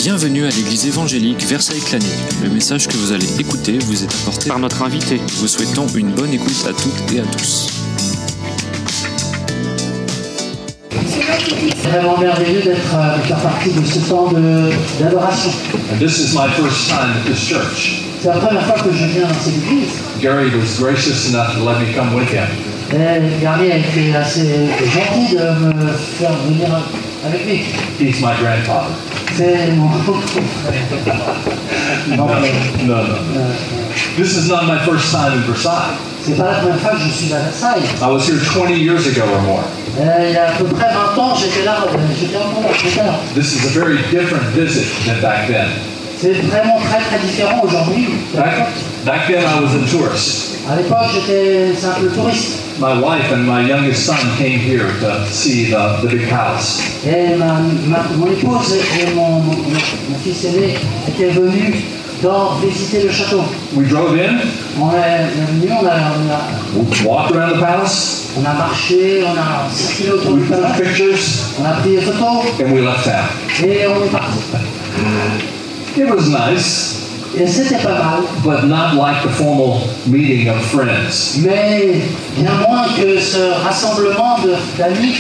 Bienvenue à l'église évangélique Versailles-Clany. Le message que vous allez écouter vous est apporté par notre invité. Vous souhaitons une bonne écoute à toutes et à tous. C'est vraiment merveilleux de faire partie de ce temps d'adoration. And this is my first time at this church. C'est la première fois que je viens dans cette église. Gary was gracious enough to let me come with him. Et Gary a été assez gentil de me faire venir avec lui. He's my grandfather. C'est mon No. This is not my first time in Versailles. C'est pas la première fois que je suis à Versailles. I was here 20 years ago or more. Il y a à peu près 20 ans, j'étais là, j'étais là. This is a very different visit than back then. C'est vraiment très différent aujourd'hui. Back then I was a tourist. À l'époque, j'étais simple touriste. My wife and my youngest son came here to see the big house. Et mon épouse et mon fils aîné étaient venus visiter le château. We drove in. On est venu, We walked around the palace. on a marché, on a circulé autour We du took palais, pictures on a pris des photos and we left town. et on est parti. It was nice, Et c'était pas mal, but not like the formal meeting of friends. mais bien moins que ce rassemblement d'amis.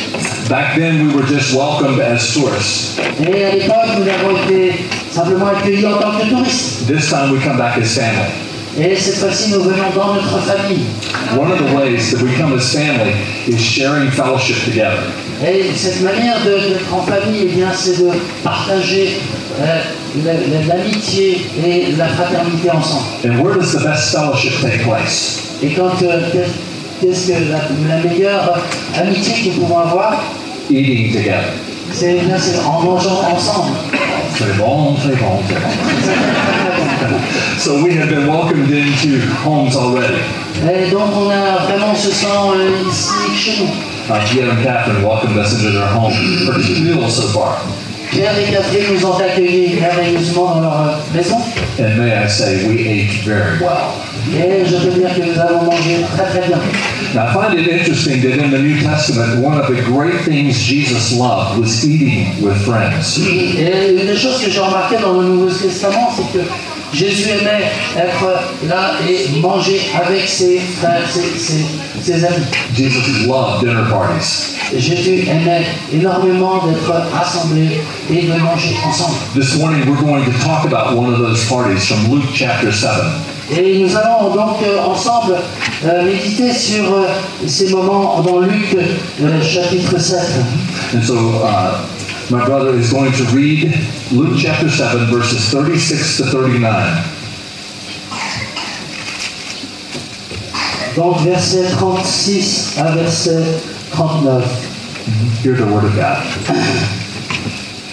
Back then we were just welcomed as tourists. Et à l'époque, nous avons été simplement accueillis en tant que touristes. This time we come back as family. Et cette fois-ci, nous venons dans notre famille. One of the ways that we come as family is sharing fellowship together. Et cette manière d'être en famille, eh bien, c'est de partager l'amitié et la fraternité ensemble. And where does the best fellowship take place? Et qu'est-ce que la meilleure amitié que nous pouvons avoir? Eating together. C'est en mangeant ensemble. Très bon. So we have been welcomed into homes already. Et donc on a vraiment ce sent ici chez nous. Pierre and Catherine welcomed us into their home for 2 meals so far. Pierre et Catherine nous ont accueillis merveilleusement dans leur maison. And may I say, we ate very well. Et je peux dire que nous avons mangé très bien. Now I find it interesting that in the New Testament, one of the great things Jesus loved was eating with friends. Et une des choses que j'ai remarqué dans le Nouveau Testament, c'est que Jésus aimait être là et manger avec ses frères, ses amis. Jesus loved dinner parties. Jésus aimait énormément d'être rassemblé et de manger ensemble. This morning we're going to talk about one of those parties from Luke chapter 7. Et nous allons donc ensemble méditer sur ces moments dans Luc chapitre 7. And so my brother is going to read Luke chapter 7 verses 36 to 39. Donc verset 36 à verset 39. Hear the word of God.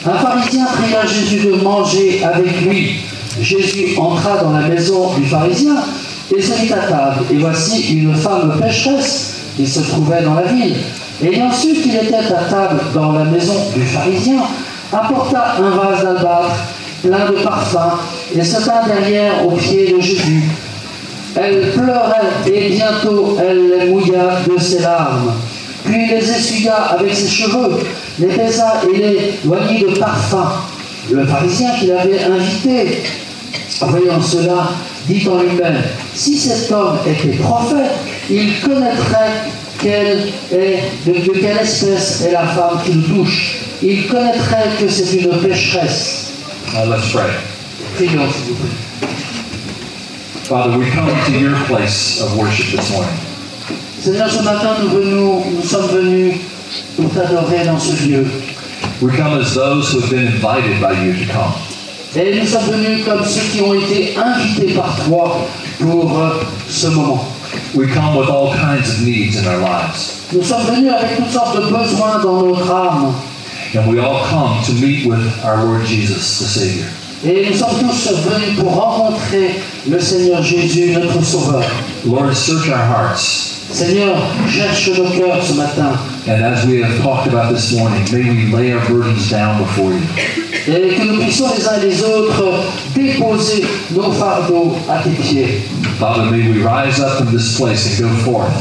Un pharisien pria Jésus de manger avec lui. Jésus entra dans la maison du pharisien et se mit à table. Et voici une femme pécheresse qui se trouvait dans la ville. Ayant su qu'il était à table dans la maison du pharisien, apporta un vase d'albâtre plein de parfums et se tint derrière aux pieds de Jésus. Elle pleurait et bientôt elle les mouilla de ses larmes. Puis les essuya avec ses cheveux, les baisa et les oignit de parfum. Le pharisien qui l'avait invité, voyant cela, dit en lui-même, si cet homme était prophète, il connaîtrait de quelle espèce est la femme qui le touche. Il connaîtrait que c'est une pécheresse. Let's pray. Prions, s'il vous plaît. Father, we come to your place of worship this morning. Seigneur, ce matin, nous sommes venus pour t'adorer dans ce lieu. We come as those who have been invited by you to come. Et nous sommes venus comme ceux qui ont été invités par toi pour ce moment. We come with all kinds of needs in our lives. Nous sommes venus avec toutes sortes de besoins dans notre âme. And we all come to meet with our Lord Jesus, the Savior. Et nous sommes tous venus pour rencontrer le Seigneur Jésus, notre Sauveur. Lord, search our hearts. Seigneur, cherche nos cœurs ce matin. And as we have talked about this morning, may we lay our burdens down before you. Et que nous puissions les uns et les autres déposer nos fardeaux à tes pieds. Father, may we rise up from this place and go forth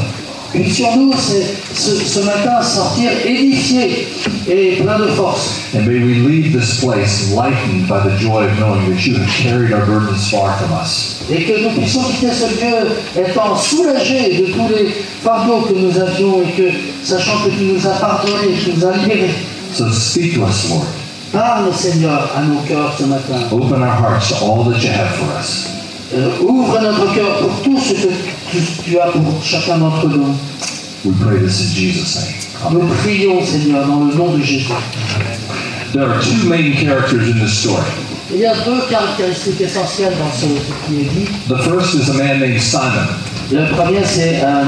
puissions-nous ce matin sortir édifiés et plein de force. And may we leave this place lightened by the joy of knowing that you have carried our burdens far from us. Et que nous puissions quitter ce lieu étant soulagés de tous les fardeaux que nous avions et que, sachant que tu nous as pardonnés, tu nous as libérés. So speak to us, Lord. Parle, Seigneur, à nos cœurs ce matin. Open our hearts to all that you have for us. Ouvre notre cœur pour tout ce que tu as pour chacun d'entre nous. We pray this in Jesus' name. Nous prions, Seigneur, dans le nom de Jésus. There are two main characters in this story. Il y a deux caractéristiques essentielles dans ce qui est dit. The first is a man named Simon. Le premier, c'est un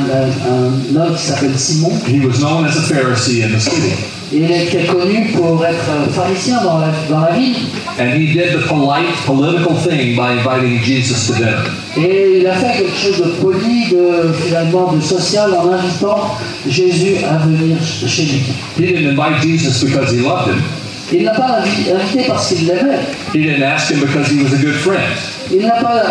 homme qui s'appelle Simon. He was known as a Pharisee in the city. Il était connu pour être pharisien dans la ville. And he did the polite political thing by inviting Jesus to dinner. Et il a fait quelque chose de poli, finalement de social, en invitant Jésus à venir chez lui. He didn't invite Jesus because he loved him. Il n'a pas invité parce qu'il l'aimait. He didn't ask him because he was a good friend. Il n'a pas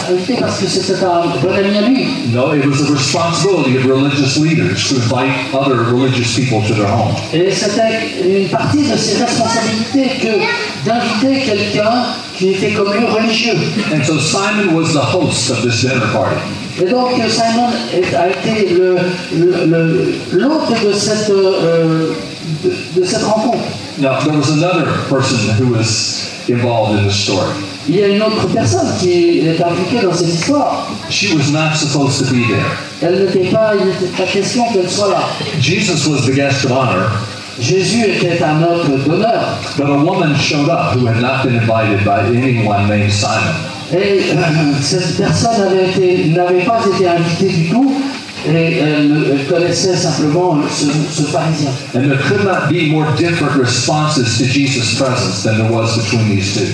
invité parce que c'était un bon ami à lui. No, it was the responsibility of religious leaders to invite other religious people to their home. Et c'était une partie de ses responsabilités que d'inviter quelqu'un qui était comme lui religieux. And so Simon was the host of this dinner party. Et donc Simon a été l'hôte de cette rencontre. Now, there was another person who was involved in this story. Il y a une autre personne qui est impliquée dans cette histoire. She was not supposed to be there. Il n'était pas question qu'elle soit là. Jesus was the guest of honor. Jésus était un hôte d'honneur. But a woman showed up who had not been invited by anyone named Simon. Et cette personne n'avait pas été invitée du tout. Et elle connaissait simplement ce pharisien. And there could not be more different responses to Jesus' presence than there was between these two.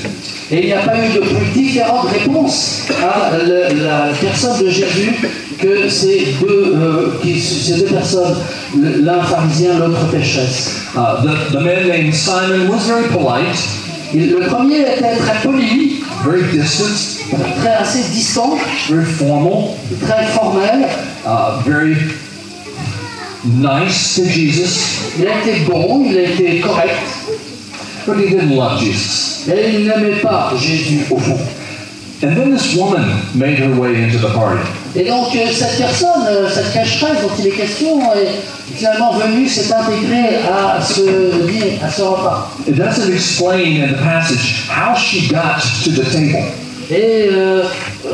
Et il n'y a pas eu de plus différentes réponses à la personne de Jésus que ces deux personnes, l'un pharisien, l'autre pécheresse. The man named Simon was very polite. Le premier était très poli, very distant, assez distant, very formal, très formel. Very nice to Jesus. Il a été bon, il a été correct. But he didn't love Jesus. Et il n'aimait pas Jésus au fond. And then this woman made her way into the party. Et donc cette personne, cette pécheresse dont il est question, est finalement venue s'est intégrée à ce repas. It doesn't explain in the passage how she got to the table. Et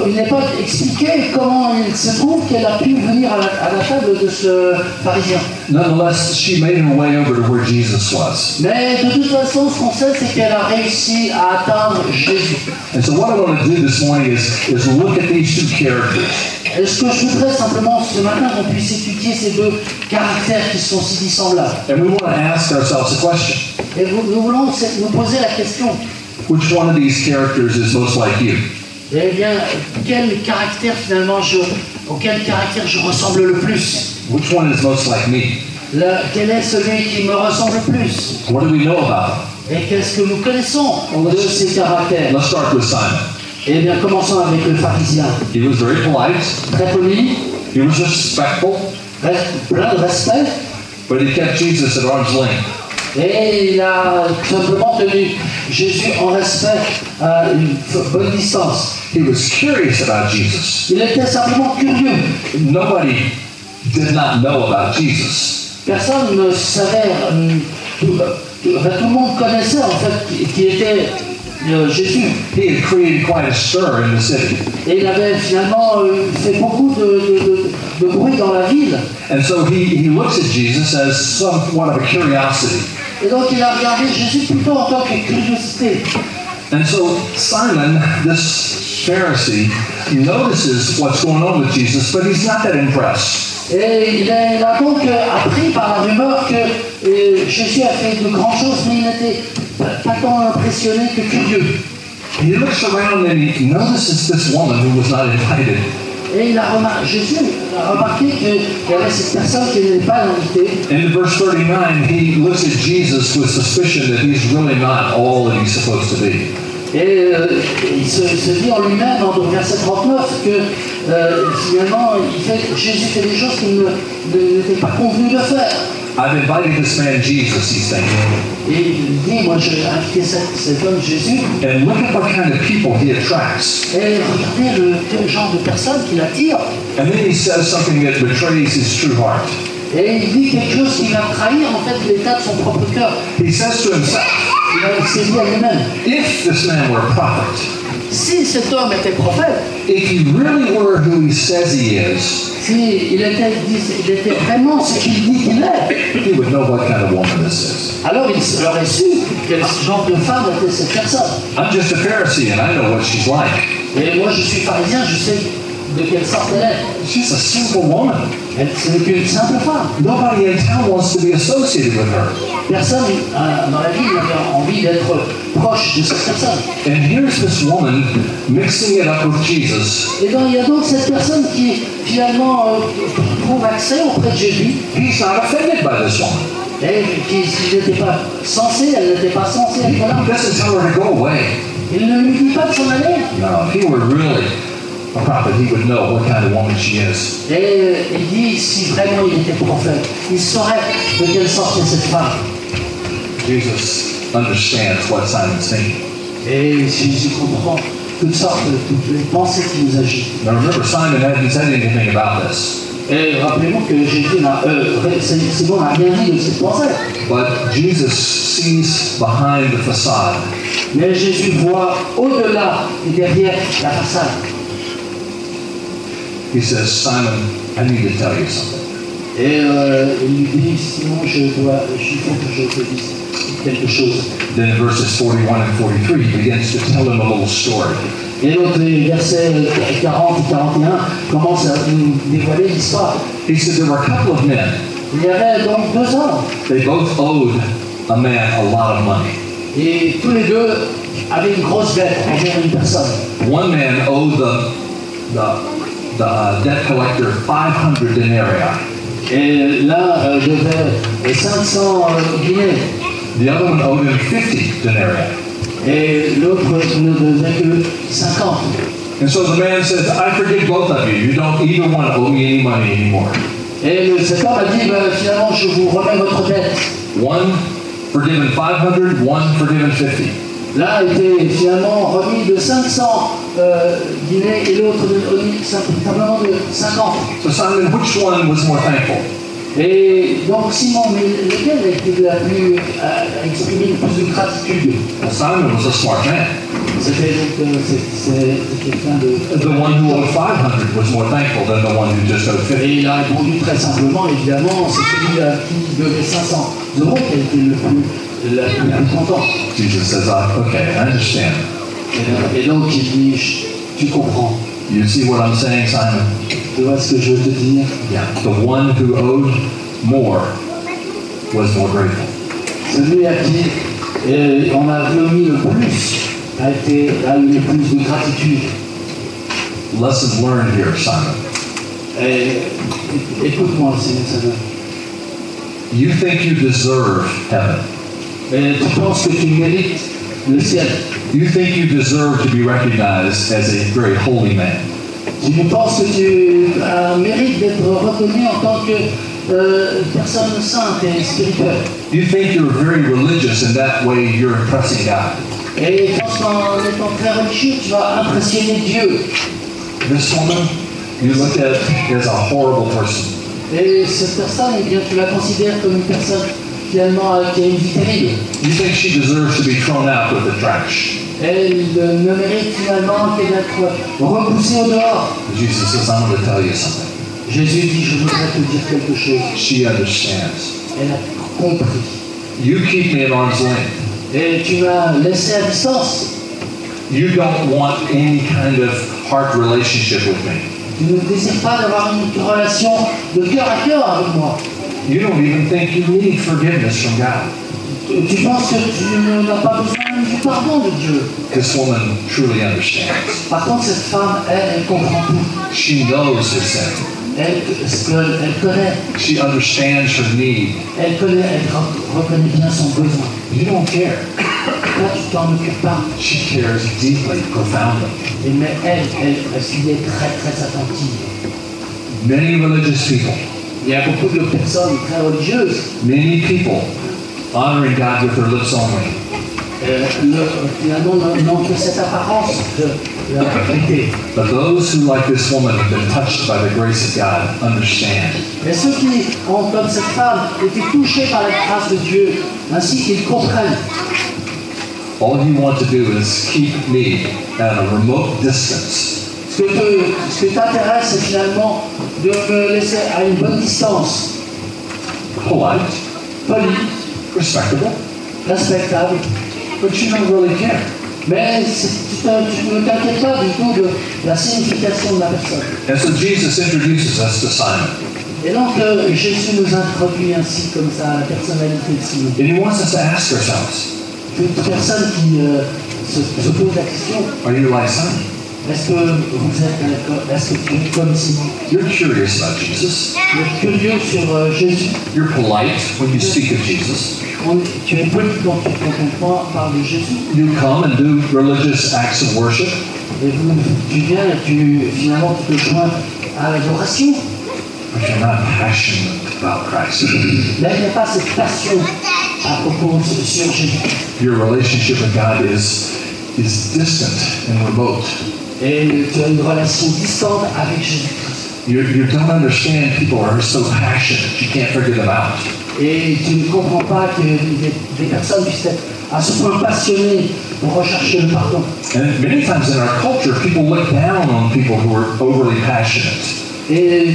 il n'est pas expliqué comment il se trouve qu'elle a pu venir à la table de ce pharisien. Nonetheless, she made her way over to where Jesus was. Mais de toute façon, ce qu'on sait, c'est qu'elle a réussi à atteindre Jésus. And so what I want to do this morning is look at these two characters. Et ce que je voudrais simplement ce matin qu'on puisse étudier ces deux caractères qui sont si dissemblables. And we want to ask ourselves a question. Et nous voulons nous poser la question. Which one of these characters is most like you? Eh bien, quel caractère finalement auquel caractère je ressemble le plus? Which one is most like me? Quel est celui qui me ressemble le plus? What do we know about him? Et qu'est-ce que nous connaissons de ces caractères? Let's start with Simon. Eh bien, commençons avec le pharisien. He was very polite. Très poli. He was respectful. Plein de respect. But he kept Jesus at arm's length. Et il a simplement tenu Jésus en respect à une bonne distance. He was curious about Jesus. Il était simplement curieux. Nobody did not know about Jesus. Personne ne savait, tout le monde connaissait en fait qui était Jésus. He had created quite a stir in the city. Et il avait finalement fait beaucoup de bruit dans la ville. And so he looks at Jesus as somewhat of a curiosity. Et donc il a regardé Jésus plutôt en tant que curiosité. And so Simon, this Pharisee, notices what's going on with Jesus, but he's not that impressed. Et il a donc appris par la rumeur que Jésus a fait de grandes choses, mais il n'était pas tant impressionné que curieux. He looks around and he notices this woman who was not invited. Et Jésus a remarqué qu'il y avait cette personne qui n'était pas invitée. In verse 39, he looks at Jesus with suspicion that he's really not all that he's supposed to be. Et il se dit en lui-même, dans le verset 39, que finalement, Jésus fait des choses qu'il n'était pas convenu de faire. I've invited this man Jesus, he's thinking. Et il dit, moi j'ai invité cet homme Jésus. And look at what kind of people he attracts. Et regardez quel genre de personne qu'il attire. And then he says something that betrays his true heart. Et il dit quelque chose qui va trahir en fait l'état de son propre cœur. He says to himself, Il s'est dit à lui-même, if this man were a prophet, si cet homme était prophète, if he really were who he says he is, s'il était vraiment ce qu'il dit qu'il est, he would know what kind of woman this is. alors il aurait su quel genre de femme était cette personne. I'm just a Pharisee and I know what she's like. Et moi je suis pharisien, je sais de quelle sorte elle est. She's a simple woman. Ce n'est qu'une simple femme. Nobody in town wants to be associated with her. Personne dans la ville n'avait envie d'être proche de cette personne. And here's this woman mixing it up with Jesus. Et donc il y a donc cette personne qui finalement trouve accès auprès de Jésus. He's not offended by this woman. Et qui n'était pas censé, elle n'était pas censée être là. He doesn't tell her to go away. Il ne lui dit pas de s'en aller. No, if he were really a prophet, he would know what kind of woman she is. Et il dit, si vraiment il était prophète, il saurait de quelle sorte est cette femme. Jesus understands what Simon's thinking. Et Jésus comprend toutes les pensées qui nous agitent. Now remember, Simon hadn't said anything about this. Et rappelez-vous que Jésus n'a rien dit de cette pensée. But Jesus sees behind the facade. Mais Jésus voit au-delà et derrière la façade. He says, Simon, I need to tell you something. Et il lui dit, sinon il faut que je te dise quelque chose. Then in verses 41 and 43, he begins to tell him a little story. Et donc les versets 40 et 41 commencent à nous dévoiler l'histoire. He said there were a couple of men. Il y avait donc deux hommes. They both owed a man a lot of money. Et tous les deux avaient une grosse dette envers une personne. One man owed the debt collector 500 denarii. Et l'un devait 500 guinées. The other one owed him 50 denarii. Et l'autre ne devait que 50. And so the man says, I forgive both of you. You don't either one owe me any money anymore. Et cet homme a dit, finalement, je vous remets votre dette. One forgiven 500, one forgiven 50. L'un a été finalement remis de 500 guinées et l'autre remis simplement de 50. So Simon, which one was more thankful? Et donc Simon, mais lequel a été exprimé le plus de gratitude? Well, Simon was a smart man. C'était quelqu'un de... The one who owed 500 was more thankful than the one who just owed 50. Et il a répondu très simplement, évidemment, c'est celui qui devait 500 € qui a été le plus content. Jesus says, okay, I understand. Et donc il dit, tu comprends. You see what I'm saying, Simon? Tu vois ce que je veux te dire? Yeah. The one who owed more was more grateful. Celui à qui on a remis le plus a eu le plus de gratitude. Lesson learned here, Simon. Écoute-moi, Simon. You think you deserve heaven. Tu penses que tu mérites le ciel. You think you deserve to be recognized as a very holy man. Tu penses que tu mérites d'être reconnu en tant que personne sainte et spirituelle. You think you're very religious and that way you're impressing God. Et tu penses qu'en étant très religieux, tu vas impressionner Dieu. This woman, you look at as a horrible person. Et cette personne, eh bien, tu la considères comme une personne finalement qui a une vie terrible. You think she deserves to be thrown out with the trash. Elle ne mérite finalement que d'être repoussée au dehors. Jesus says, I'm going to tell you something. Jésus dit, je voudrais te dire quelque chose. She understands. Elle a compris. You keep me at arm's length. Et tu m'as laissé à distance. You don't want any kind of heart relationship with me. Tu ne désires pas d'avoir une relation de cœur à cœur avec moi. You don't even think you need forgiveness from God. Tu penses que tu n'as pas besoin du pardon de Dieu. This woman truly understands. Par contre, cette femme, elle comprend tout. She knows her sin. Elle connaît. She understands her need. Elle reconnaît bien son besoin. You don't care. Toi, tu t'en occupes pas. She cares deeply, profoundly. Mais elle s'y est très très attentive. Many religious people, Il y a beaucoup de personnes très religieuses. many people honoring God with their lips only. Finalement, n'ont que cette apparence de la vérité. But those who, like this woman, have been touched by the grace of God, understand. Mais ceux qui ont, comme cette femme, été touchés par la grâce de Dieu, ainsi qu'ils comprennent. All you want to do is keep me at a remote distance. Ce que t'intéresse, c'est finalement de me laisser à une bonne distance, Polite, poli, respectable, respectable. but you don't really care. Mais tu ne t'inquiètes pas du tout de la signification de la personne. And so Jesus introduces us to Simon. Et donc Jésus nous introduit ainsi comme ça à la personnalité de Simon. And he wants us to ask ourselves, Une personne qui se pose la question, are you like Simon? est-ce que tu es comme Simon? You're curious about Jesus. Tu es curieux sur Jésus. You're polite when you speak of Jesus. Tu es poli quand on parle de Jésus. You come and do religious acts of worship. Et tu viens et finalement tu te joins à l'adoration. But you're not passionate about Christ. Mais il n'y a pas cette passion à propos sur Jésus. Your relationship with God is distant and remote. Et tu as une relation distante avec Jésus. You don't understand people are so passionate you can't figure them out. Et tu ne comprends pas que des personnes puissent être à ce point passionnées pour rechercher le pardon. And many times in our culture, people look down on people who are overly passionate. Et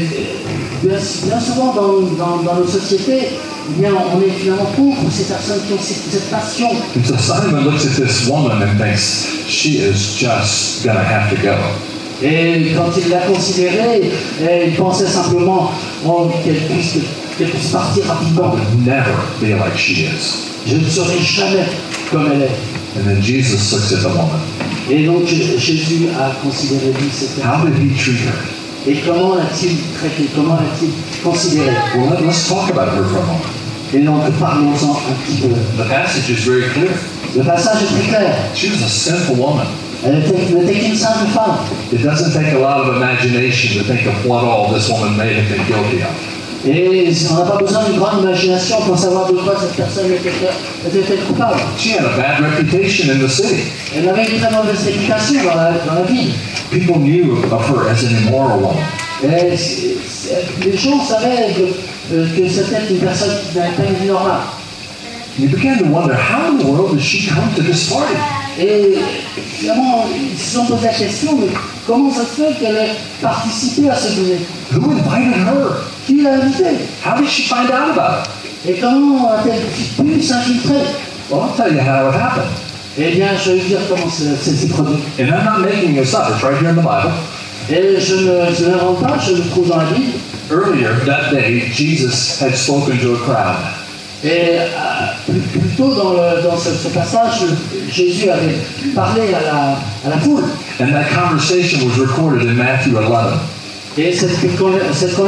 bien souvent dans nos sociétés, eh bien, on est finalement contre ces personnes qui ont cette passion. And so Simon looks at this woman and thinks, she is just going to have to go. Et quand il l'a considérée, il pensait simplement qu'elle puisse partir rapidement. Never be like she is. Je ne serai jamais comme elle est. And then Jesus looks at the woman. Et donc Jésus a considéré lui cette How personne. did he treat her? Et comment l'a-t-il traité? Comment l'a-t-il considéré? Well, let's talk about her for a moment. Et donc parlons-en un petit peu. The passage is very clear. Le passage est très clair. She was a sinful woman. Elle n'était qu'une simple femme. It doesn't take a lot of imagination to think of what all this woman may have been guilty of. Et on n'a pas besoin d'une grande imagination pour savoir de quoi cette personne était coupable. She had a bad reputation in the city. Elle avait une très mauvaise réputation dans la ville. People knew of her as an immoral woman. Et les gens savaient que c'était une personne qui n'avait pas une vie normale. You began to wonder, how in the world did she come to this party? Et finalement, ils se sont posé la question, mais comment ça se fait qu'elle ait participé à ce dîner? Who invited her? Qui l'a invitée? How did she find out about it? Et comment a-t-elle pu s'infiltrer? Well, I'll tell you how it happened. Eh bien, je vais vous dire comment c'est s'est produit. And I'm not making this up. It's right here in the Bible. Et je ne l'invente pas, je le trouve dans la Bible. Earlier that day, Jesus had spoken to a crowd. Et plus tôt dans ce passage, Jésus avait parlé à la foule. And that conversation was recorded in Matthew 11. Et cette conversation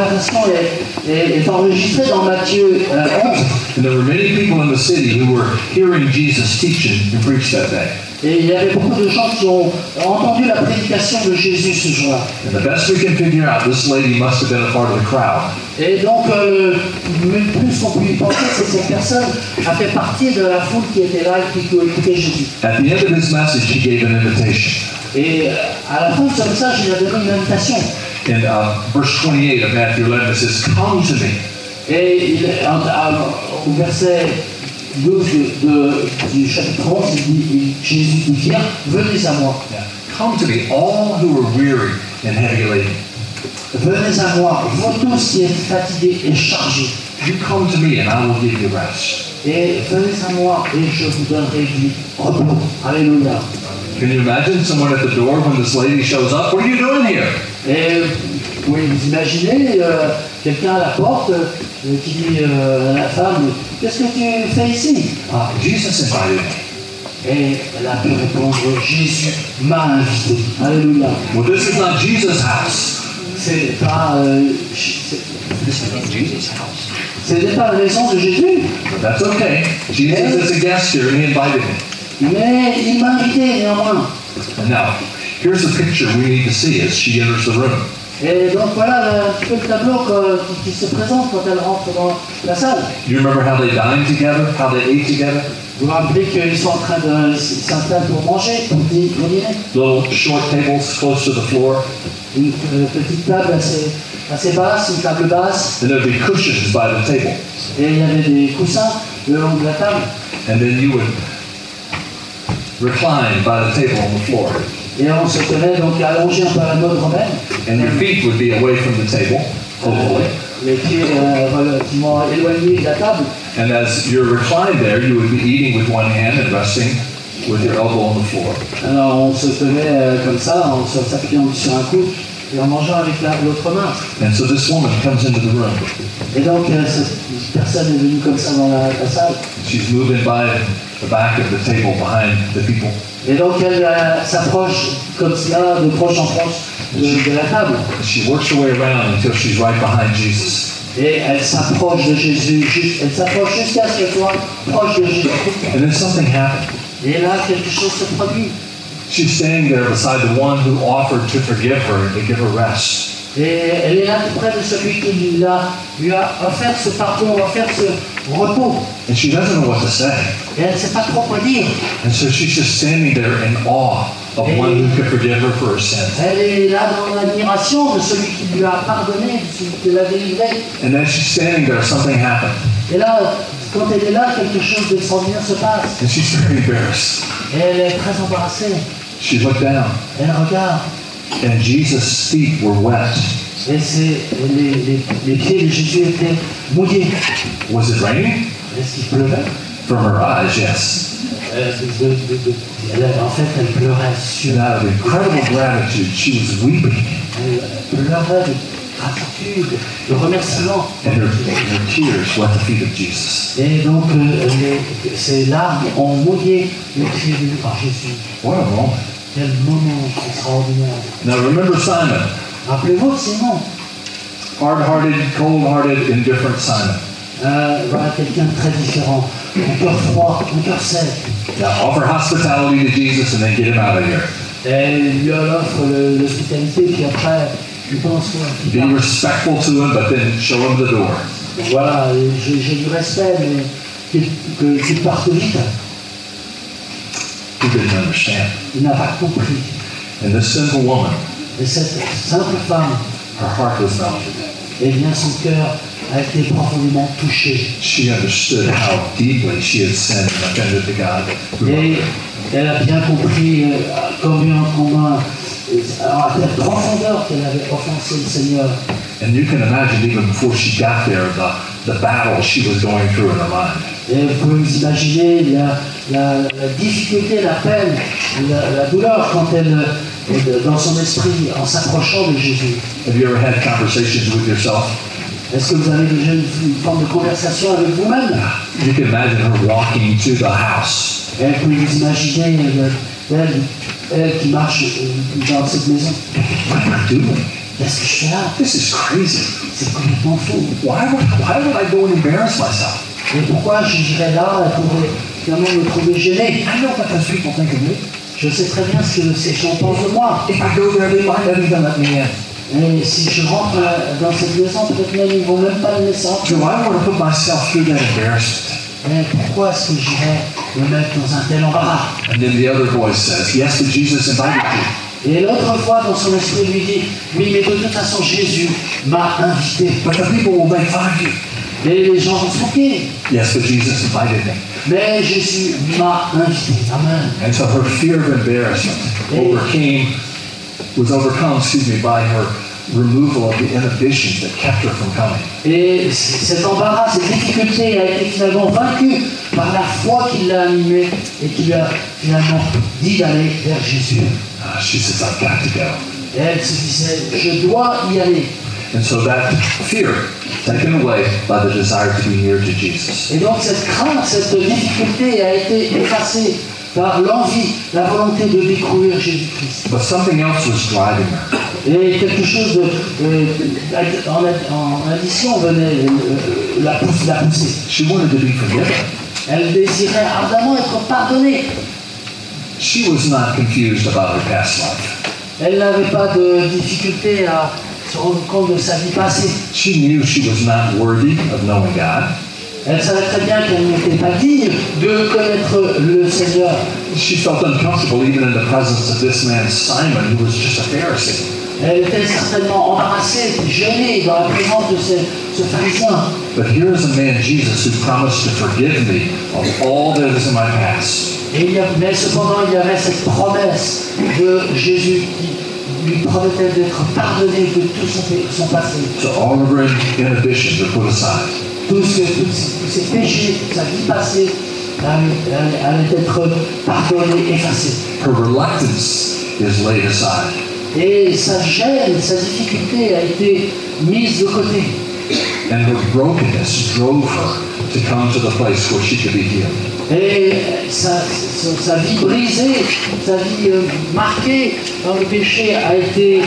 est enregistrée dans Matthieu 11. And there were many people in the city who were hearing Jesus teaching and preach that day. Et il y avait beaucoup de gens qui ont entendu la prédication de Jésus ce jour-là. And the best we can figure out, this lady must have been a part of the crowd. Et donc, le plus qu'on peut y penser, c'est que cette personne a fait partie de la foule qui était là et qui écoutait Jésus. At the end of his message, he gave an invitation. Et à la fin de ce message, il a donné une invitation. In verse 28 of Matthew 11, it says, "Come to me." Et au verset 12 du chapitre 11, Jésus dit, viens, venez à moi. Yeah. Come to me, all who are weary and heavy laden. Venez à moi, vous tous qui êtes fatigués et chargés. You come to me and I will give you rest. Et venez à moi et je vous donnerai du repos. Alléluia. Can you imagine someone at the door when this lady shows up? What are you doing here? Et vous pouvez vous imaginer quelqu'un à la porte qui dit à la femme, qu'est-ce que tu fais ici? Jesus invited me. Et elle a pu répondre, Jésus m'a invité. Alléluia. Well, this is not Jesus' house. C'est pas This is not Jesus' house. Ce n'est pas la maison de Jésus. But that's okay. Jesus is a guest here, and he invited me. Mais il m'a invité néanmoins. And now, here's the picture we need to see as she enters the room. Et donc voilà un petit peu le tableau qui se présente quand elle rentre dans la salle. Do you remember how they dined together, how they ate together? Vous vous rappelez qu'ils sont en train de s'installer pour manger, pour dîner. Little short tables close to the floor. Une petite table assez basse, une table basse. And there'd be cushions by the table. Et il y avait des coussins le long de la table. And then you would recline by the table on the floor. Et on se tenait donc allongé un peu à la mode romaine. And your feet would be away from the table, hopefully. Les pieds relativement éloignés de la table. And as you're reclined there, you would be eating with one hand and resting with your elbow on the floor. Alors on se tenait comme ça, en s'appuyant sur un coude et en mangeant avec l'autre main. And so this woman comes into the room. Et donc cette personne est venue comme ça dans la salle. She's moving by the back of the table behind the people. Et donc elle s'approche comme cela, de proche en proche de la table. She works her way around until she's right behind Jesus. Et elle s'approche de Jésus, elle s'approche jusqu'à ce qu'elle soit proche de Jésus. And then something happened. Et là, quelque chose se produit. She's standing there beside the one who offered to forgive her and to give her rest. Et elle est là tout près de celui qui lui a offert ce pardon, offert ce repos. And she doesn't know what to say. Et elle ne sait pas trop quoi dire. And so she's just standing there in awe of one who could forgive her for her sins. Elle est là dans l'admiration de celui qui lui a pardonné, de celui qui l'a délivré. And as she's standing there, something happened. Et là, quand elle est là, quelque chose d'extraordinaire se passe. And she's very embarrassed. Et elle est très embarrassée. She looked down. Elle regarde. And Jesus' feet were wet. Et les pieds de Jésus étaient mouillés. Was it raining? Est-ce qu'il pleuvait? From her eyes, yes. En fait, elle pleurait sur. And out of incredible gratitude, she was weeping. Elle pleurait de gratitude, de remerciement. And her tears wet the feet of Jesus. Et donc, ces larmes ont mouillé les pieds vus par Jésus. What a moment. Quel moment extraordinaire. Now remember Simon. Rappelez-vous de Simon. Hard-hearted, cold-hearted, indifferent Simon. Voilà quelqu'un de très différent. Un cœur froid, un cœur sec. Now offer hospitality to Jesus and then get him out of here. Et il lui offre l'hospitalité, puis après, il pense que... Be respectful to him, but then show him the door. Voilà, j'ai du respect, mais qu'il parte vite. He didn't understand. Il n'a pas compris. And this sinful woman, Et cette simple femme, her heart was melted. eh bien son cœur a été profondément touché. She understood how deeply she had sinned and offended the God who loved Et her. elle a bien compris combien, à telle profondeur qu'elle avait offensé le Seigneur. And you can imagine even before she got there, the battle she was going through in her mind. Et vous pouvez vous imaginer la difficulté, la peine, la douleur quand elle, dans son esprit, en s'approchant de Jésus. Have you ever had conversations with yourself? Est-ce que vous avez déjà une forme de conversation avec vous-même? You can imagine her walking to the house. Et vous pouvez vous imaginer elle qui marche dans cette maison. What am I doing? Qu'est-ce que je fais là? This is crazy. C'est complètement fou. Why would I go and embarrass myself? Et pourquoi j'irais là pour finalement me trouver gêné? I know what those people think of me. Je sais très bien ce que ces gens pensent de moi. If I go there, they might not even let me in. Et si je rentre dans cette maison, peut-être même ils ne vont même pas me laisser entrer. Do I want to put myself through that embarrassment? Mais pourquoi est-ce que j'irais me mettre dans un tel embarras? And then the other voice says, yes, but Jesus invited you. Et l'autre fois, dans son esprit, lui dit, oui, mais de toute façon, Jésus m'a invité. But the people will make fun of you. Et les gens vont se moquer. Yes, but Jesus invited me. Mais Jésus m'a invité. Amen. And so her fear of embarrassment was overcome, by her removal of the inhibitions that kept her from coming. Et cet embarras, cette difficulté a été finalement vaincue par la foi qui l'a animée et qui lui a finalement dit d'aller vers Jésus. She says, I've got to go. Et elle se disait, je dois y aller. And so that fear taken away by the desire to be near to Jesus. Et donc cette crainte, cette difficulté a été effacée par l'envie, la volonté de découvrir Jésus-Christ. But something else was driving her. Et quelque chose en addition venait la pousser. She wanted to be forgiven. Elle désirait ardemment être pardonnée. She was not confused about her past life. Elle n'avait pas de difficulté à se rendre compte de sa vie passée. She knew she was not worthy of knowing God. Elle savait très bien qu'elle n'était pas digne de connaître le Seigneur. She felt uncomfortable even in the presence of this man Simon, who was just a Pharisee. Elle était certainement embarrassée, gênée dans la présence de ce pharisien. But here is a man, Jesus, who promised to forgive me of all that is in my past. Mais cependant, il y avait cette promesse de Jésus qui lui promettait d'être pardonné de tout son passé. So all of her inhibitions are put aside. Tous ses péchés, sa vie passée, allait être pardonnée, effacée. Her reluctance is laid aside. Et sa gêne, sa difficulté a été mise de côté. And her brokenness drove her to come to the place where she could be healed. Et sa vie brisée, sa vie marquée dans le péché a été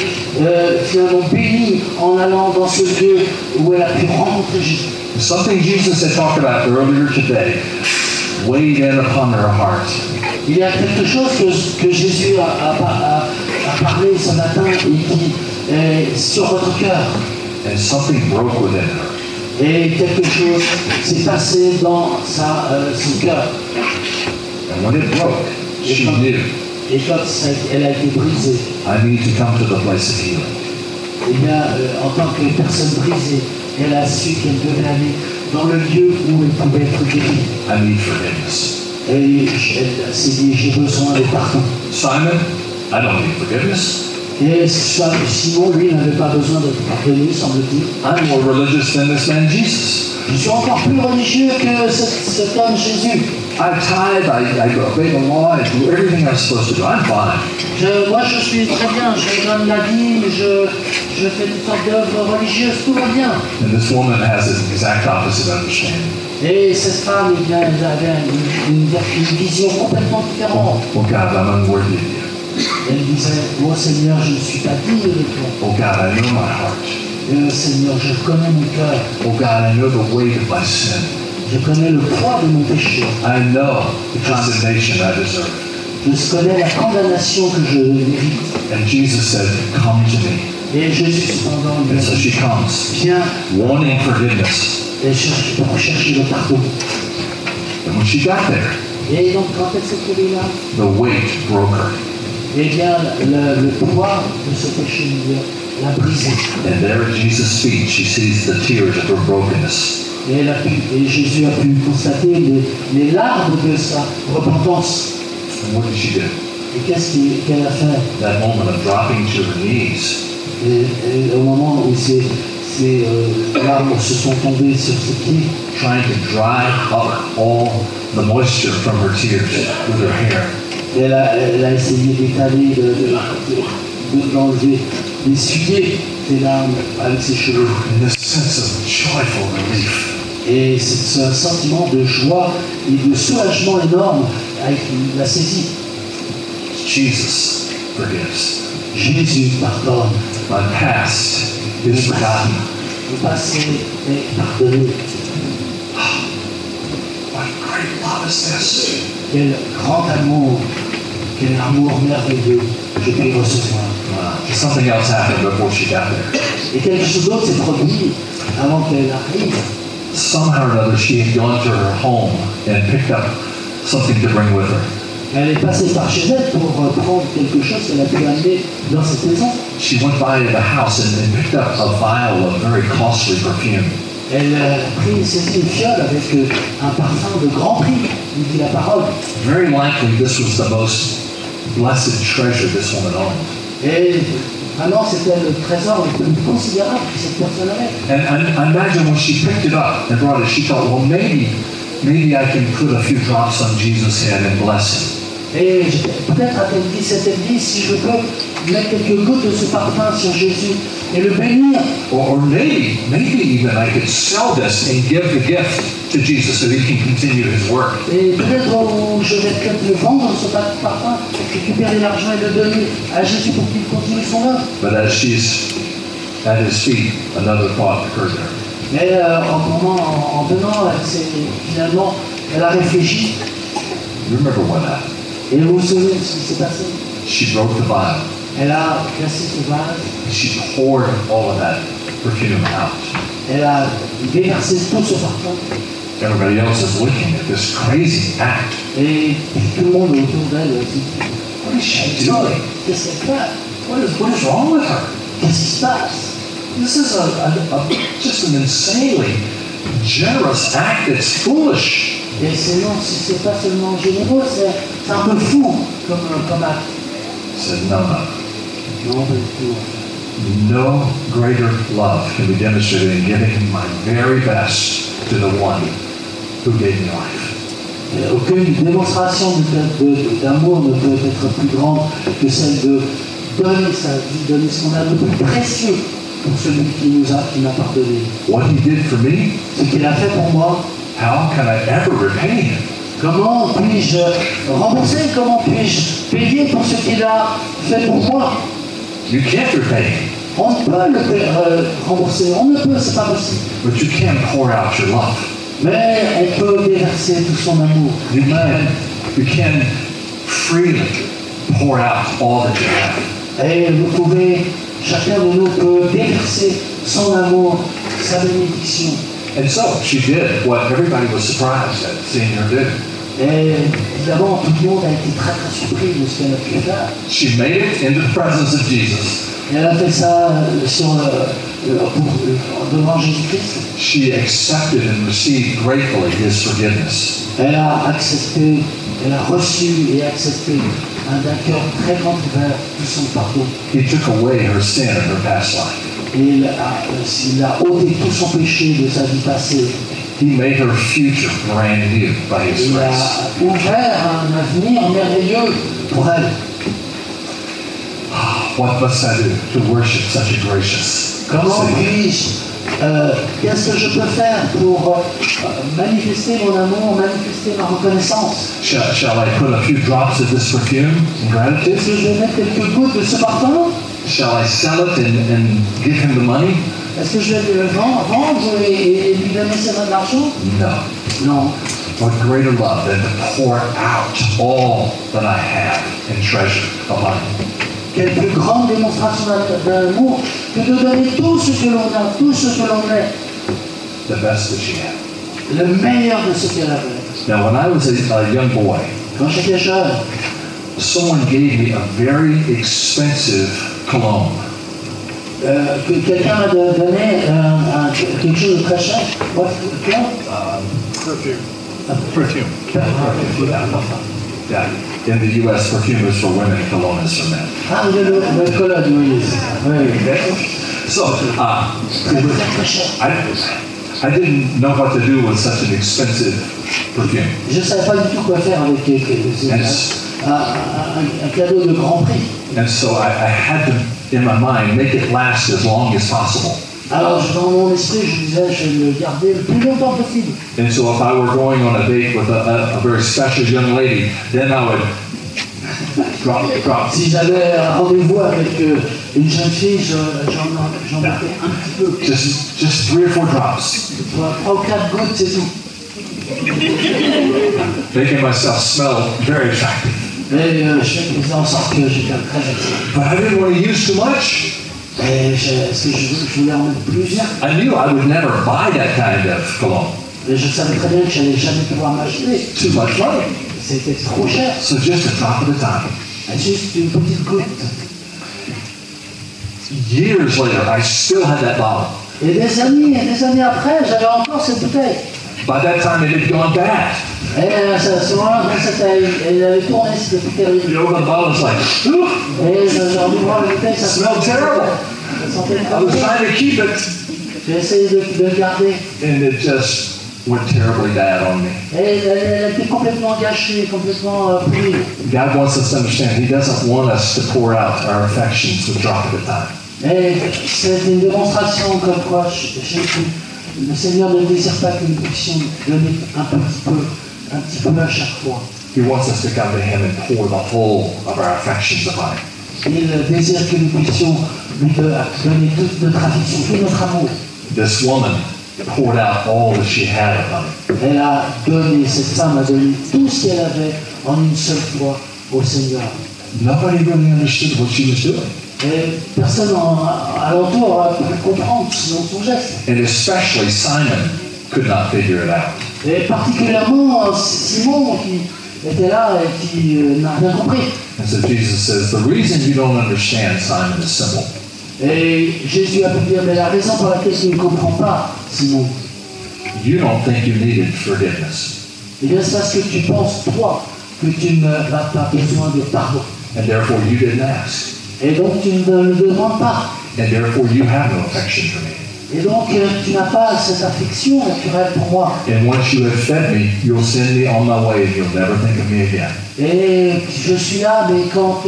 finalement bénie en allant dans ce lieu où elle a pu rencontrer Jésus. Something Jesus had talked about earlier today weighed in upon her heart. Il y a quelque chose que Jésus a parlé ce matin et qui est sur votre cœur. And something broke within her. Et quelque chose s'est passé dans son cœur. And when it broke, she knew, Et quand elle a été brisée, I need to come to the place of healing. eh bien, en tant que personne brisée, elle a su qu'elle devait aller dans le lieu où elle pouvait être guérie. I need forgiveness. Et elle s'est dit, j'ai besoin de pardon. Simon, I don't need forgiveness. Et Simon, lui, n'avait pas besoin d'être pardonné, semble-t-il. I'm more religious than this man Jesus. Je suis encore plus religieux que cet homme Jésus. I tithe, I obey the law, I do everything I'm supposed to do. I'm fine. Moi, je suis très bien. Je donne la dîme, je fais toutes sortes d'œuvres religieuses, tout va bien. And this woman has an exact opposite understanding. Et cette femme, eh bien, elle avait une vision complètement différente. Oh God, I'm unworthy of you. Elle disait, oh Seigneur, je ne suis pas digne de toi. Oh God, I know my heart. Seigneur, je connais mon cœur. Oh God, I know the weight of my sin. Je connais le poids de mon péché. I know the condemnation I deserve. Je connais la condamnation que je mérite. And Jesus said, come to me. Et Jésus, cependant, lui And a so she dit, comes, viens wanting forgiveness. et pour chercher le pardon. And when she got there, Et donc, quand elle s'est trouvée là, the weight broke her. eh bien, le poids de ce péché l'a brisé. And there at Jesus' feet, she sees the tears of her brokenness. Et Jésus a pu constater les larmes de sa repentance. And what did she do? Et qu'est-ce qu'elle a fait? That moment of dropping to her knees, Et au moment où ces larmes se sont tombées sur ses pieds, trying to dry up all the moisture from her tears with her hair. elle a essayé d'étaler, d'enlever, d'essuyer ses larmes avec ses cheveux. And this sense of joyful relief. Et ce sentiment de joie et de soulagement énorme l'a saisi. Jesus forgives. Jésus pardonne. My past is forgotten. Le passé est pardonné. What great love is this? Quel grand amour, quel amour merveilleux je puis recevoir. Something else happened before she got there. Et quelque chose d'autre s'est produit avant qu'elle arrive. Somehow or another, she had gone to her home and picked up something to bring with her. Elle est passée par chez elle pour prendre quelque chose qu'elle a pu amener dans cette maison. She went by the house and picked up a vial of very costly perfume. Elle a saisi une fiole avec un parfum de grand prix, lui dit la parole. Very likely this was the most blessed treasure this woman owned. Et vraiment, c'était le trésor le plus considérable que cette personne avait. And imagine when she picked it up and brought it, she thought, well, maybe I can put a few drops on Jesus' head and bless him. Et peut-être a-t-elle dit cette église, si je peux mettre quelques gouttes de ce parfum sur Jésus et le bénir. Or maybe even I could sell this and give the gift to Jesus so he can continue his work. Et peut-être je vais peut-être le vendre, ce parfum, récupérer l'argent et le donner à Jésus pour qu'il continue son œuvre. But as she's at his feet, another thought occurred to her. Mais en venant, finalement, elle a réfléchi. You remember what happened? Et vous vous souvenez de ce qui s'est passé? She broke the vial. Elle a cassé ce vase. She poured all of that perfume out. Elle a déversé tout ce parfum. Everybody else is looking at this crazy act. Et tout le monde autour d'elle dit, What is she doing? qu'est-ce qu'elle fait? What is wrong with her? Qu'est-ce qui se passe? This is just an insanely generous act that's foolish. Et sinon, si c'est pas seulement généreux, c'est un peu fou comme acte. Said, no. Non, pas du tout. No greater love can be demonstrated in giving my very best to the one who gave me life. Et aucune démonstration d'amour ne peut être plus grande que celle de donner sa vie, donner son âme le plus précieux pour celui qui m'a pardonné. What he did for me, Ce qu'il a fait pour moi, how can I ever repay him? comment puis-je rembourser, comment puis-je payer pour ce qu'il a fait pour moi? You can't repay him, On ne peut le rembourser, on ne peut, c'est pas possible. but you can pour out your love. Mais on peut déverser tout son amour. You can freely pour out all that you have. Et vous pouvez, chacun de nous peut déverser son amour, sa bénédiction. And so she did what everybody was surprised at seeing her do. Et évidemment, tout le monde a été très très surpris de ce qu'elle a pu faire. She made it into the presence of Jesus. Et elle a fait ça devant Jésus-Christ. She accepted and received gratefully his forgiveness. Elle a accepté, elle a reçu et accepté d'un cœur très grand ouvert tout son pardon. He took away her sin and her past life. Et il a ôté tout son péché de sa vie passée. He made her future brand new by his Il grace. a ouvert un avenir merveilleux pour elle. What must I do to worship such a gracious Comment Savior? puis-je, qu'est-ce que je peux faire pour manifester mon amour, manifester ma reconnaissance? Shall I put a few drops of this perfume in gratitude? Est-ce que je vais mettre quelques gouttes de ce parfum? Shall I sell it and give him the money? Est-ce que je vais le vendre et lui donner de l'argent? No. Non. What greater love than to pour out all that I have and treasure upon him? Quelle plus grande démonstration d'amour que de donner tout ce que l'on a, tout ce que l'on est, The best that she had. le meilleur de ce qu'elle avait. Now, when I was a young boy, Quand j'étais jeune, someone gave me a very expensive cologne. que quelqu'un m'a donné quelque chose de très cher. What? Perfume. Yeah. In the U.S., perfume is for women, cologne is for men. Ah, le cologne, oui. So, Très cher. I didn't know what to do with such an expensive perfume. Je ne savais pas du tout quoi faire avec un cadeau de grand prix. And so I had to, in my mind, make it last as long as possible. Alors, dans mon esprit, je disais, je vais le garder le plus longtemps possible. And so if I were going on a date with a very special young lady, then I would drop. Si j'avais un rendez-vous avec une jeune fille, j'en mettais un petit peu. Just 3 or 4 drops. 3 ou 4 gouttes, c'est tout. Making myself smell very attractive. Et je faisais en sorte que j'étais très attiré. But I didn't want to use too much. Et est-ce que je voulais en mettre plusieurs? I knew I would never buy that kind of cologne. Et je savais très bien que je n'allais jamais pouvoir m'acheter. Too much money. C'était trop cher. So just a drop at a time. Juste une petite goutte. Years later, I still had that bottle. Et des années après, j'avais encore cette bouteille. By that time, it had gone bad. Et à ce moment-là, elle avait tourné, c'était plus terrible. You open the bottle, it's like, ooh, Et j'ai envie de voir la bouteille, ça smelled terrible. Ça sentait I très was mauvais. trying to keep it, J'ai essayé de le garder. and it just went terribly bad on me. Et elle était complètement gâchée, complètement pourrie. God wants us to understand He doesn't want us to pour out our affections with drop at a time. Et c'est une démonstration comme quoi le Seigneur ne désire pas que nous puissions donner un petit peu à chaque fois. He wants us to come to Him and pour the whole of our affections upon Him. Il désire que nous puissions lui donner toute notre affection, tout notre amour. This woman poured out all that she had upon Him. Elle a donné, cette femme a donné tout ce qu'elle avait en une seule fois au Seigneur. Nobody really understood what she was doing. Et personne alentour a pu comprendre son geste. And especially Simon could not figure it out. Et particulièrement Simon qui était là et qui n'a rien compris. And so Jesus says, the reason you don't understand, Simon, is simple. Et Jésus a pu dire, mais la raison pour laquelle tu ne comprends pas, Simon, You don't think you needed forgiveness. eh bien c'est parce que tu penses, toi, que tu n'as pas besoin de pardon. And therefore you didn't ask. Et donc tu ne le demandes pas. And therefore you have no affection for me. Et donc tu n'as pas cette affection naturelle pour moi. And once you have fed me, you'll send me on my way and you'll never think of me again. Et je suis là, mais quand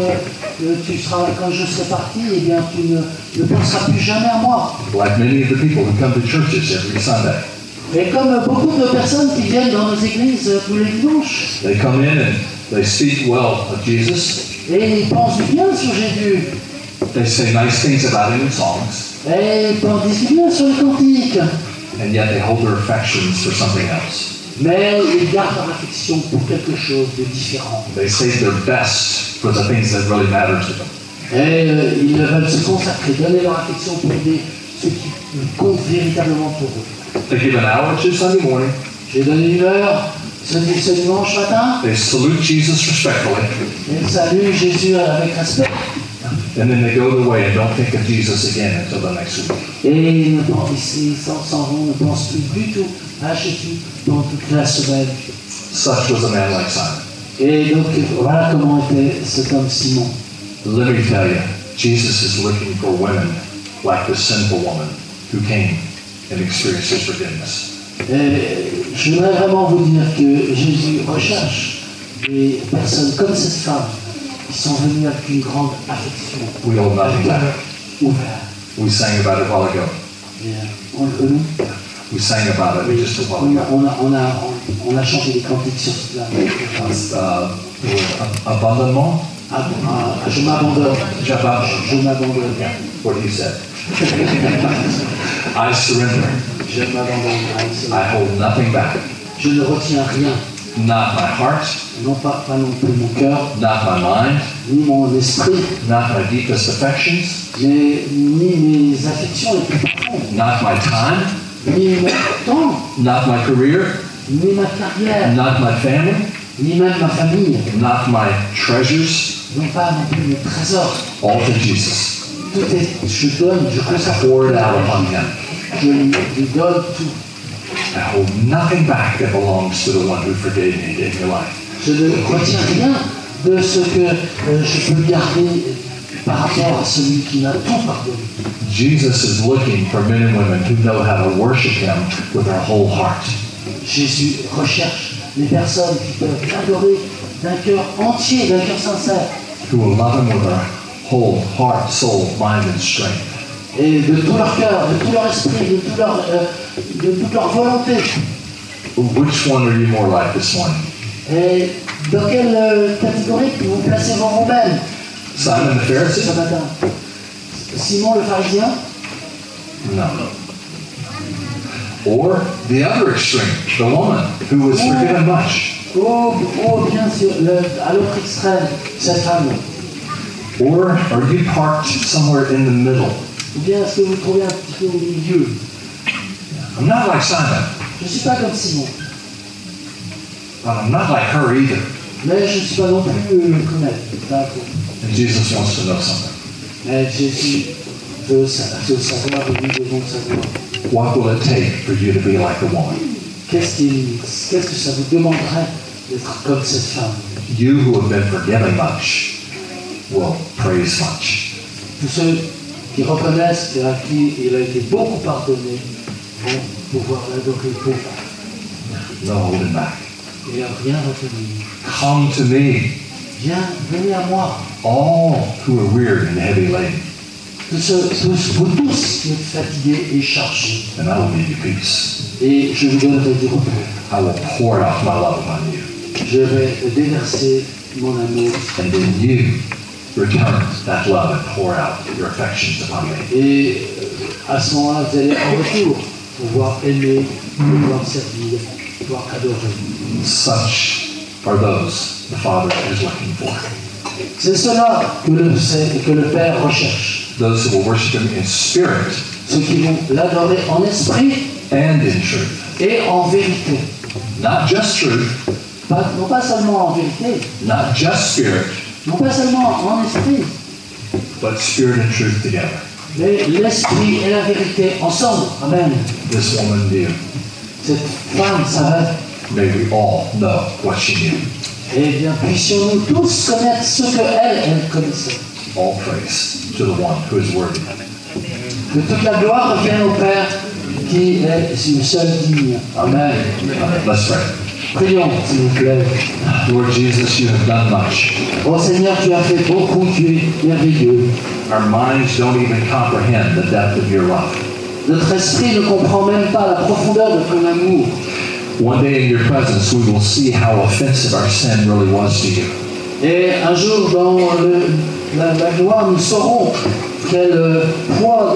je serai parti, eh bien tu ne penseras plus jamais à moi. Like many of the people who come to churches every Sunday. Et comme beaucoup de personnes qui viennent dans nos églises tous les dimanches, They come in and they speak well of Jesus. et ils pensent bien sur Jésus, They say nice things about him in songs. et ils disent bien sur les cantiques, And yet they hold their affections for something else. mais ils gardent leur affection pour quelque chose de différent. They save their best for the things that really matter to them. Et ils veulent se consacrer, donner leur affection pour ce qui compte véritablement pour eux. They give an hour to Sunday morning. J'ai donné une heure ce dimanche matin, They salute Jesus respectfully. et ils saluent Jésus avec respect. And then they go their way and don't think of Jesus again until the next week. Et ils s'en vont, ne pensent plus du tout à Jésus dans toute la semaine. Such was a man like Simon. Et donc voilà comment était cet homme Simon. Let me tell you, Jesus is looking for women like the sinful woman who came and experienced his forgiveness. Et je voudrais vraiment vous dire que Jésus recherche des personnes comme cette femme qui sont venues avec une grande affection, We hold un nothing cœur back. ouvert. We sang about it a while ago. Et, on We sang about it just a while ago. a chanté des cantiques sur cela. Abandonnement? Je m'abandonne. J'abandonne. Je m'abandonne. What he said. I surrender. Je m'abandonne à une seule. I hold nothing back. Je ne retiens rien. Not my heart, Non pas non plus mon cœur, not my mind, ni mon esprit, not my deepest affections, ni mes affections les plus profondes, not my time, ni mon temps, not my career, ni ma carrière, not my family, ni même ma famille, not my treasures, non pas non plus mes trésors. all to Jesus. Tout est, je donne, je consacre, Pour it out upon him. je lui donne tout. I hold nothing back that belongs to the one who forgave me in your life. Je ne retiens rien de ce que je peux garder par rapport à celui qui m'a tout pardonné. Jesus is looking for men and women who know how to worship him with their whole heart. Jésus recherche les personnes qui peuvent l'adorer d'un cœur entier, d'un cœur sincère, Who will love him with their whole heart, soul, mind, and strength. et de tout leur cœur, de tout leur esprit, de toute leur volonté. Which one are you more like this morning? Et dans quelle catégorie vous placez-vous vous-même Simon the Pharisee? ce matin? Simon le pharisien? No. Or the other extreme, the woman who was forgiven much. Oh, bien sûr, à l'autre extrême, cette femme. Or are you parked somewhere in the middle? Ou bien est-ce que vous trouvez un petit peu au milieu? I'm not like Simon, Je ne suis pas comme Simon, but I'm not like her either. mais je ne suis pas non plus comme elle. D'accord. And Jesus wants to know something. Mais Jésus veut savoir, et nous devons savoir. What will it take for you to be like a woman? Qu'est-ce que ça vous demanderait d'être comme cette femme? You who have been forgiven much will praise much. Tous ceux qui reconnaissent qu'à qui il a été beaucoup pardonné vont pouvoir l'adorer beaucoup. No holding back. Il n'y a rien à retenir. Come to me, Viens, venez à moi. all who are weary and heavy laden, Vous tous qui êtes fatigués et chargés. and I will give you peace. Et je vous donnerai du repos. I will pour out my love upon you. Je vais déverser mon amour. And then you return that love and pour out your affections upon me. Et à ce moment-là, vous allez en retour pouvoir aimer, pouvoir servir, pouvoir adorer. Such are those the Father is looking for. C'est cela que le Père recherche. Those who will worship Him in spirit Ceux qui vont l'adorer en esprit and in truth. et en vérité. Not just truth, Non pas seulement en vérité, not just spirit, non pas seulement en esprit, but spirit and truth together. mais l'esprit et la vérité ensemble. Amen. This woman knew. Cette femme savait. May we all know what she knew. Eh bien, puissions-nous tous connaître ce qu'elle connaissait. All praise to the one who is worthy. Que toute la gloire revienne au Père qui est le seul digne. Amen. Let's pray. Prions, s'il vous plaît. Lord Jesus, you have done much. Oh Seigneur, tu as fait beaucoup, tu es merveilleux. Our minds don't even comprehend the depth of your love. Notre esprit ne comprend même pas la profondeur de ton amour. One day in your presence, we will see how offensive our sin really was to you. Et un jour, dans la gloire, nous saurons quel poids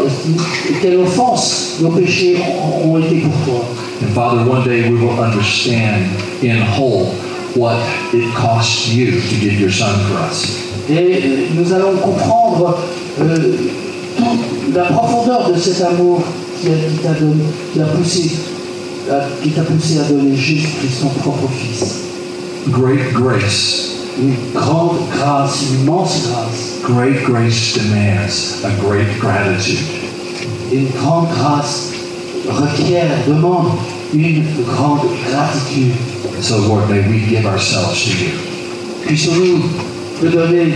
et quelle offense nos péchés ont été pour toi. And Father, one day we will understand in whole what it cost you to give your Son for us. Et nous allons comprendre toute la profondeur de cet amour qui t'a poussé à donner Jésus-Christ, ton propre Fils. Great grace. Une grande grâce, une immense grâce. Great grace demands a great gratitude. Et une grande grâce demande une grande gratitude. So Lord, may we give ourselves to you. Puissions-nous te donner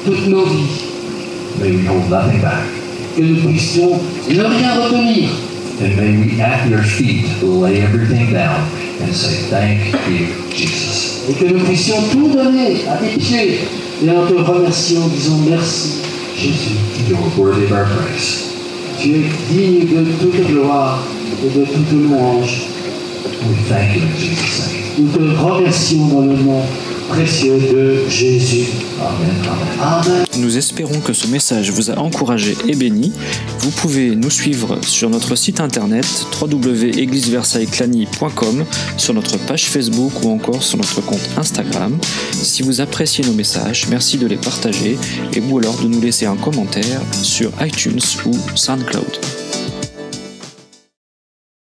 toutes nos vies, May we hold nothing back. que nous puissions ne rien retenir. And may we at your feet lay everything down and say, thank you, Jesus. Et que nous puissions tout donner à tes pieds et en te remerciant, disons merci, Jésus. You are worthy of our praise. Tu es digne de toute gloire et de toute louange. We thank you in Jesus' name. Nous te remercions dans le nom précieux de Jésus. Amen. Amen. Amen. Nous espérons que ce message vous a encouragé et béni. Vous pouvez nous suivre sur notre site internet www.eglisversailleclany.com, sur notre page Facebook ou encore sur notre compte Instagram. Si vous appréciez nos messages, merci de les partager ou alors de nous laisser un commentaire sur iTunes ou SoundCloud.